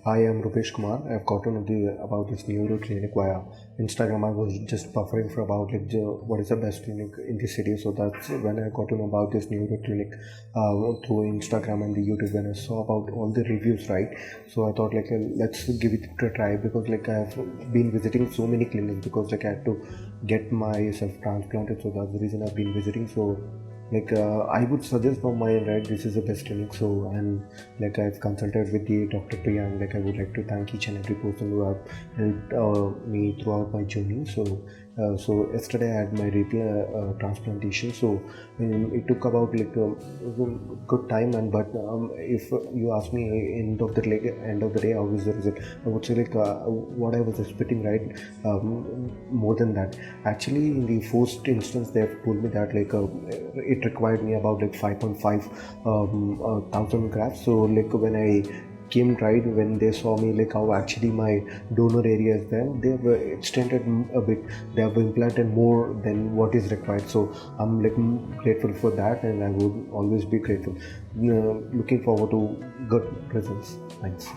Hi, I'm Rupesh Kumar. I've gotten about this neuro clinic via Instagram. I was just buffering for about what is the best clinic in the city. So that's when I got to know about this neuro clinic through Instagram and the YouTube. When I saw about all the reviews, right? So I thought let's give it a try because I've been visiting so many clinics because I had to get myself transplanted. So that's the reason I've been visiting. So I would suggest from my end, right, this is the best clinic. So and I've consulted with the Dr. Priya, and I would like to thank each and every person who have helped me throughout my journey. So yesterday I had my transplantation. So it took about good time, and but if you ask me end of the day, how was the result, I would say what I was expecting, right, more than that. Actually, in the first instance, they have told me that it required me about 5.5 thousand grafts. So when I came, right, when they saw me how actually my donor area is there, they have extended a bit. They have implanted more than what is required. So I'm grateful for that, and I would always be grateful. Looking forward to good results. Thanks.